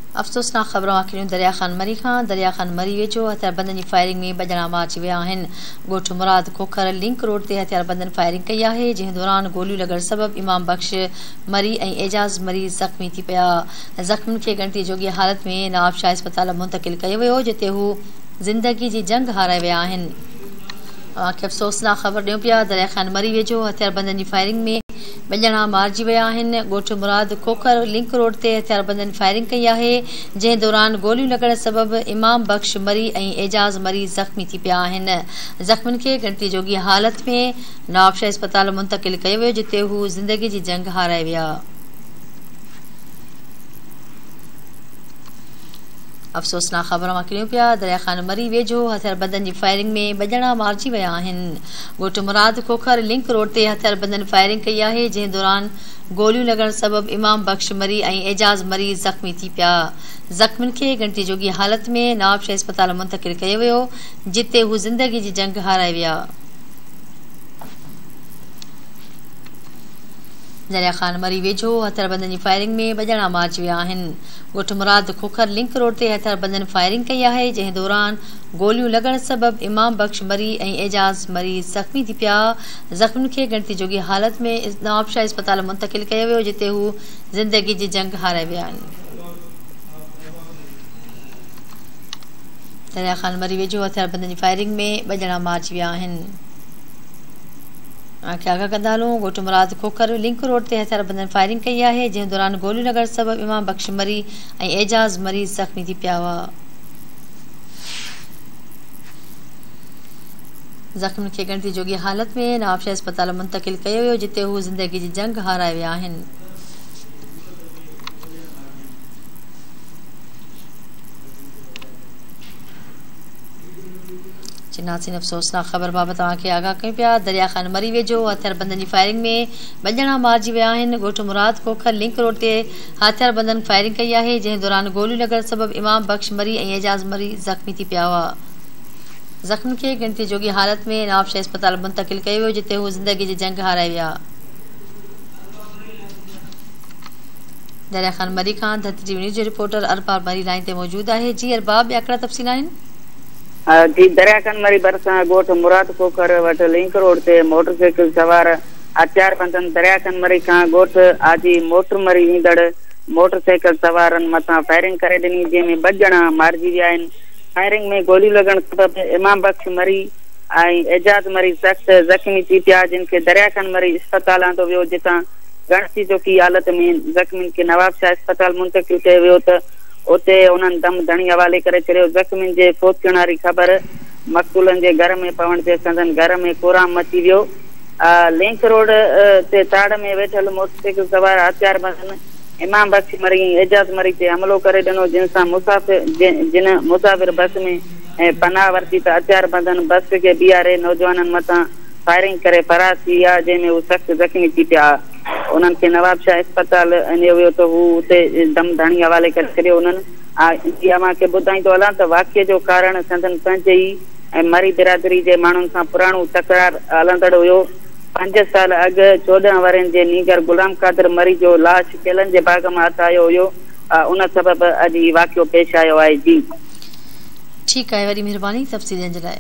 अफ़सोसनाक ख़बर वाक़िअ दरिया ख़ान मरी खां दरिया ख़ान मरी वेझो हथियारबंदनि जी फायरिंग में ॿ ॼणा मारिजी विया आहिनि। ॻोठ मुराद खोखर लिंक रोड ते हथियारबंदनि फायरिंग कई आहे, जंहिं दौरान गोलियूं लॻण सबबि इमाम बख़्श मरी ऐं एजाज़ मरी ज़ख़्मी थी पिया। ज़ख़्मियुनि खे गिणती जोगी हालत में नवाब शाह अस्पताल मुंतक़िल कयो वियो, जिते हू ज़िंदगी जी जंग हाराए विया आहिनि। अफ़सोसनाक ख़बर ॾियूं पिया दरिया ख़ान मरी वेझो हथियारबंदनि जी फायरिंग में ॿ ॼणा मारिजी विया आहिनि। ॻोठ मुराद खोखर लिंक रोड ते हथियारबंदनि फायरिंग कई आहे, जंहिं दौरान गोलियूं लॻण सबबि इमाम बख़्श मरी ऐं एजाज़ मरी ज़ख़्मी थी पिया आहिनि। ज़ख़्मियुनि खे गिणती जोगी हालत में नवाब शाह अस्पताल मुंतक़िल कयो वियो, जिते हू ज़िंदगी जी जंग हाराए विया। अफ़सोसनाक ख़बर वाक़िअ पिया दरिया ख़ान मरी वेझो हथियारबंदनि जी फायरिंग में ॿ ॼणा मारिजी विया आहिनि। ॻोठ मुराद खोखर लिंक रोड ते हथियारबंदनि फायरिंग कई आहे, जंहिं दौरान गोलियूं लॻण सबबि इमाम बख़्श मरी ऐं एजाज़ मरी ज़ख़्मी थी पिया। ज़ख़्मियुनि खे गिणती जोगी हालत में नवाब शाह अस्पताल मुंतक़िल कयो वियो, जिते हू ज़िंदगी जी जंग हाराए विया। दरिया ख़ान मरी वेझो हथियारबंदनि जी फायरिंग में ॿ ॼणा मारिजी विया आहिनि। ॻोठ मुराद खोखर लिंक रोड ते हथियारबंदनि फायरिंग कई आहे, जंहिं दौरान गोलियूं लॻण सबबि इमाम बख़्श मरी ऐं एजाज़ मरी ज़ख़्मी थी पिया। ज़ख़्मियुनि खे गिणती जोगी हालत में नवाब शाह अस्पताल मुंतक़िल कयो वियो, जिते हू ज़िंदगी जी जंग हाराए विया आहिनि। दरिया ख़ान मरी वेझो हथियारबंदनि जी फायरिंग में ॿ ॼणा मारिजी विया आहिनि। आगाह कंदा हलूं ॻोठ मुराद खोखर लिंक रोड ते हथियारबंदनि फायरिंग कई आहे, जंहिं दौरान गोलियूं लॻण सबबि इमाम बख़्श मरी ऐं एजाज़ मरी ज़ख़्मी थी पिया हुआ। ज़ख़्मियुनि खे गिणती जोगी हालत में नवाब शाह अस्पताल मुंतक़िल कयो वियो, जिते हू ज़िंदगी जी जंग हाराए विया आहिनि। नाज़रीन अफ़सोसनाक ख़बर बाबति तव्हांखे आगाह कयूं पिया दरिया ख़ान मरी वेझो हथियारबंदनि जी फायरिंग में ॿ ॼणा मारिजी विया आहिनि। ॻोठ मुराद खोखर लिंक रोड ते हथियारबंदनि फायरिंग कई आहे, जंहिं दौरान गोलियूं लॻण सबबि इमाम बख़्श मरी ऐं एजाज़ मरी ज़ख़्मी थी पिया हुआ। ज़ख़्मियुनि खे गिणती जोगी हालत में नवाब शाह अस्पताल मुंतक़िल कयो वियो, जिते हू ज़िंदगी जी जंग हाराए विया। दरिया ख़ान मरी खां धरती टीवी न्यूज़ जो रिपोर्टर अरबाब मरी लाइन ते मौजूदु आहे। जी अरबाब, ॿिया कहिड़ा तफ़सील आहिनि? जी दरिया ख़ान मरी भरिसां ॻोठ मुराद खोखर वटि लिंक रोड ते मोटरसाइकिल सवार हथियारबंदनि दरिया ख़ान मरी खां ॻोठ आजी मोटर मरी ईंदड़ मोटरसाइकिल सवारनि मथां फायरिंग करे ॾिनी, जंहिंमें ॿ ॼणा मारिजी विया आहिनि। फायरिंग में गोलियूं लॻण सबबि इमाम बख़्श मरी ऐं एजाज़ मरी सख़्त ज़ख़्मी थी पिया, जिन खे दरिया ख़ान मरी अस्पताल आंदो वियो, जितां गिणती जोगी हालत में ज़ख़्मियुनि खे नवाब शाह अस्पताल मुंतक़िल कयो वियो त उते उन्हनि दम धणी हवाले करे छॾियो। ज़ख़्मियुनि जे फोत थियण वारी ख़बर मक़तूलनि जे घर में पवण ते संदनि घर में कोराम मची वियो। लिंक रोड ते ताड़ में वेठल मोटरसाइकिल सवार हथियारबंदनि इमाम बख़्श मरी ऐं एजाज़ मरी ते हमलो करे ॾिनो, जिन मुसाफ़िर बस में पनाह वरिती त हथियारबंदनि बस खे बीहारे नौजवाननि मथां फायरिंग करे फरार थी विया, जंहिंमें हू सख़्त ज़ख़्मी थी पिया। उन्हनि खे नवाब शाह अस्पताल आणियो वियो त हू उते दम धणी हवाले करे छॾियो। उन्हनि इहा मांखे ॿुधाईंदो हलां त वाक़िए जो कारण संदन पंहिंजे ई ऐं मरी बिरादरी जे माण्हुनि सां पुराणो तकरार हलंदड़ हुयो। 5 साल अॻु 14 वरनि जे नीगर गुलाम कादिर मरी जो लाश केलनि जे बाग़ मां हथायो हुयो। उन सबबि अॼु वाक़ियो पेश आयो आहे। जी ठीकु आहे, वॾी महिरबानी तफ़सीलनि जे लाइ।